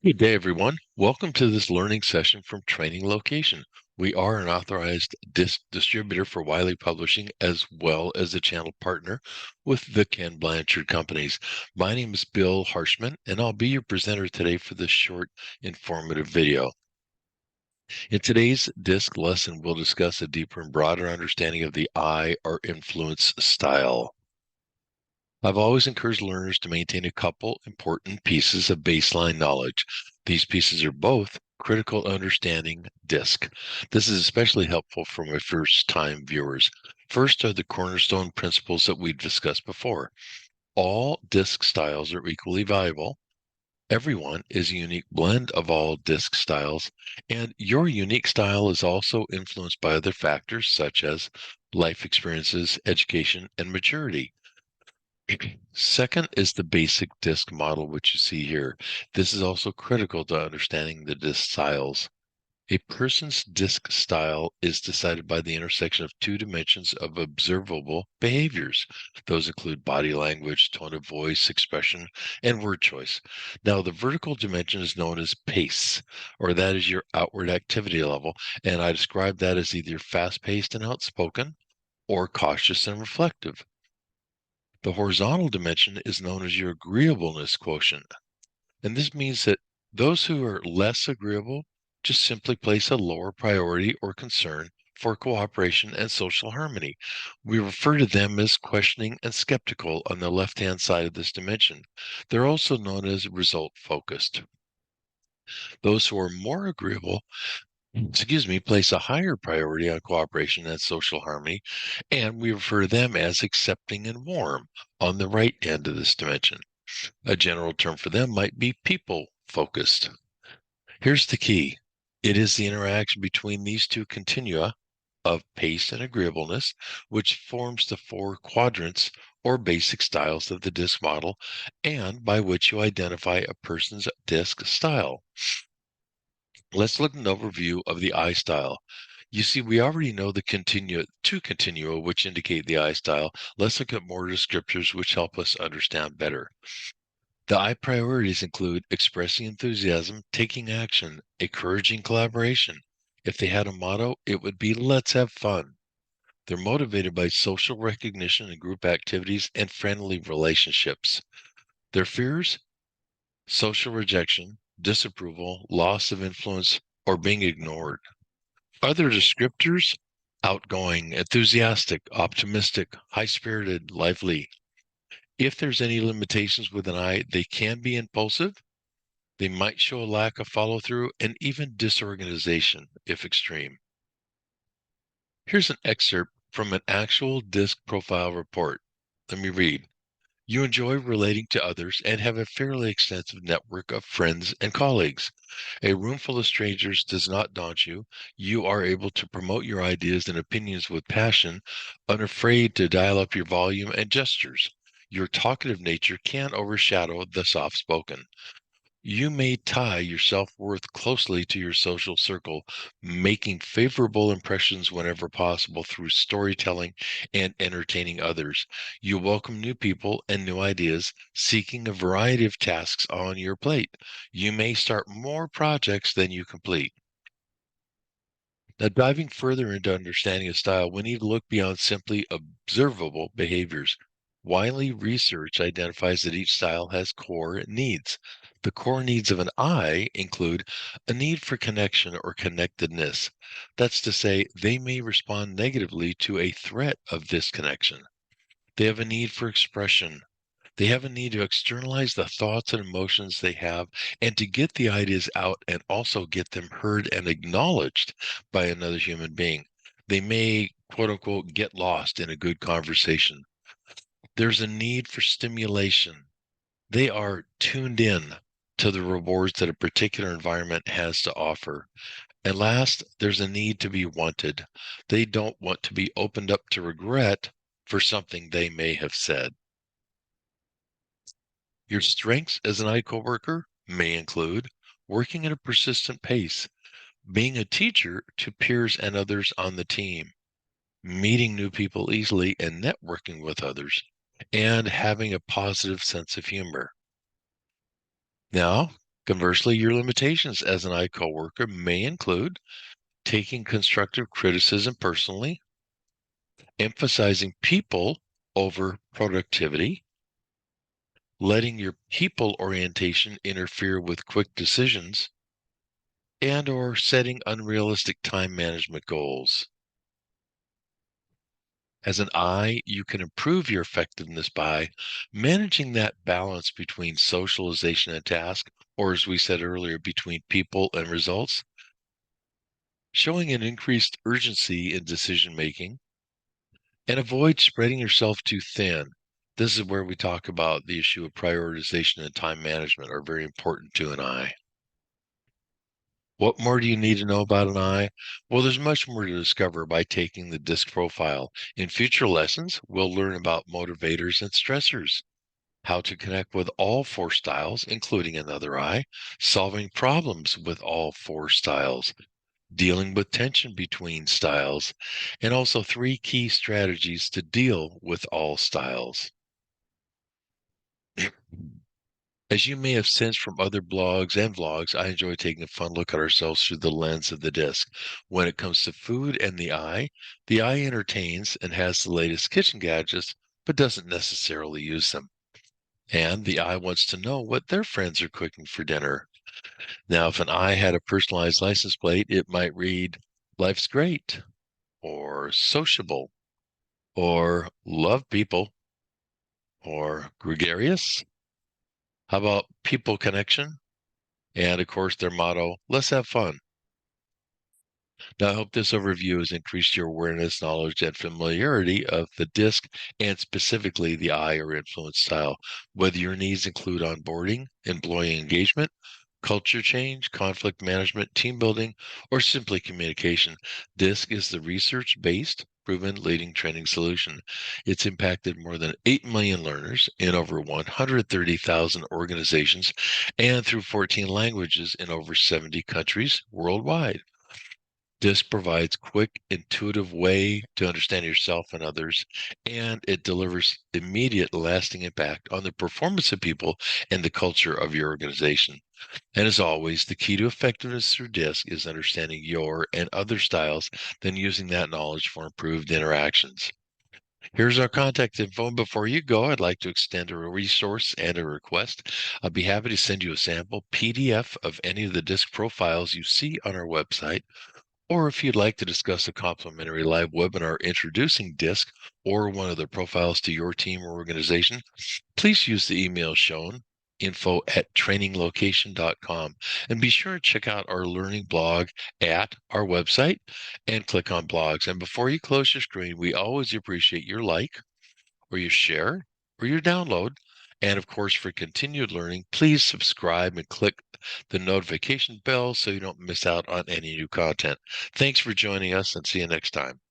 Good day, everyone. Welcome to this learning session from Training Location. We are an authorized distributor for Wiley Publishing, as well as a channel partner with the Ken Blanchard Companies. My name is Bill Harshman, and I'll be your presenter today for this short, informative video. In today's DiSC lesson, we'll discuss a deeper and broader understanding of the I or influence style. I've always encouraged learners to maintain a couple important pieces of baseline knowledge. These pieces are both critical to understanding DiSC. This is especially helpful for my first-time viewers. First are the cornerstone principles that we've discussed before. All DiSC styles are equally valuable. Everyone is a unique blend of all DiSC styles, and your unique style is also influenced by other factors such as life experiences, education, and maturity. Second is the basic DiSC model, which you see here. This is also critical to understanding the DiSC styles. A person's DiSC style is decided by the intersection of two dimensions of observable behaviors. Those include body language, tone of voice, expression, and word choice. Now, the vertical dimension is known as pace, or that is your outward activity level, and I describe that as either fast-paced and outspoken or cautious and reflective. The horizontal dimension is known as your agreeableness quotient. And this means that those who are less agreeable just simply place a lower priority or concern for cooperation and social harmony. We refer to them as questioning and skeptical on the left-hand side of this dimension. They're also known as result-focused. Those who are more agreeable place a higher priority on cooperation and social harmony, and we refer to them as accepting and warm on the right end of this dimension. A general term for them might be people focused. Here's the key. It is the interaction between these two continua of pace and agreeableness, which forms the four quadrants or basic styles of the DiSC model, and by which you identify a person's DiSC style. Let's look at an overview of the I style. You see, we already know the two continua which indicate the I style. Let's look at more descriptors which help us understand better. The I priorities include expressing enthusiasm, taking action, encouraging collaboration. If they had a motto, it would be let's have fun. They're motivated by social recognition and group activities and friendly relationships. Their fears, social rejection, disapproval, loss of influence, or being ignored. Other descriptors, outgoing, enthusiastic, optimistic, high-spirited, lively. If there's any limitations with an I, they can be impulsive. They might show a lack of follow-through and even disorganization if extreme. Here's an excerpt from an actual DiSC profile report. Let me read. You enjoy relating to others and have a fairly extensive network of friends and colleagues. A room full of strangers does not daunt you. You are able to promote your ideas and opinions with passion, unafraid to dial up your volume and gestures. Your talkative nature can overshadow the soft-spoken. You may tie your self-worth closely to your social circle, making favorable impressions whenever possible through storytelling and entertaining others. You welcome new people and new ideas, seeking a variety of tasks on your plate. You may start more projects than you complete. Now, diving further into understanding a style, we need to look beyond simply observable behaviors. Wiley research identifies that each style has core needs. The core needs of an I include a need for connection or connectedness. That's to say, they may respond negatively to a threat of disconnection. They have a need for expression. They have a need to externalize the thoughts and emotions they have and to get the ideas out and also get them heard and acknowledged by another human being. They may, quote unquote, get lost in a good conversation. There's a need for stimulation. They are tuned in to the rewards that a particular environment has to offer. And last, there's a need to be wanted. They don't want to be opened up to regret for something they may have said. Your strengths as an I coworker may include working at a persistent pace, being a teacher to peers and others on the team, meeting new people easily and networking with others, and having a positive sense of humor. Now, Conversely, your limitations as an I coworker may include taking constructive criticism personally, emphasizing people over productivity, letting your people orientation interfere with quick decisions, and or setting unrealistic time management goals. As an I, you can improve your effectiveness by managing that balance between socialization and task, or as we said earlier, between people and results, showing an increased urgency in decision making, and avoid spreading yourself too thin. This is where we talk about the issue of prioritization and time management are very important to an I. What more do you need to know about an I? Well, there's much more to discover by taking the DiSC profile. In future lessons, we'll learn about motivators and stressors, how to connect with all four styles, including another I, solving problems with all four styles, dealing with tension between styles, and also 3 key strategies to deal with all styles. As you may have sensed from other blogs and vlogs, I enjoy taking a fun look at ourselves through the lens of the DiSC. When it comes to food and the I entertains and has the latest kitchen gadgets, but doesn't necessarily use them. And the I wants to know what their friends are cooking for dinner. Now, if an I had a personalized license plate, it might read, "Life's great," or "sociable," or "love people," or "gregarious." How about "people connection"? And of course, their motto, "Let's have fun." Now, I hope this overview has increased your awareness, knowledge, and familiarity of the DiSC and specifically the I or influence style. Whether your needs include onboarding, employee engagement, culture change, conflict management, team building, or simply communication, DiSC is the research-based, proven leading training solution. It's impacted more than 8 million learners in over 130,000 organizations and through 14 languages in over 70 countries worldwide. This provides quick, intuitive way to understand yourself and others, and it delivers immediate, lasting impact on the performance of people and the culture of your organization. And as always, the key to effectiveness through DiSC is understanding your and other styles, then using that knowledge for improved interactions. Here's our contact info. And before you go, I'd like to extend a resource and a request. I'd be happy to send you a sample PDF of any of the DiSC profiles you see on our website. Or if you'd like to discuss a complimentary live webinar introducing DiSC or one of the profiles to your team or organization, please use the email shown, info@traininglocation.com. And be sure to check out our learning blog at our website and click on blogs. And before you close your screen, we always appreciate your like or your share or your download. And of course, for continued learning, please subscribe and click the notification bell so you don't miss out on any new content. Thanks for joining us and see you next time.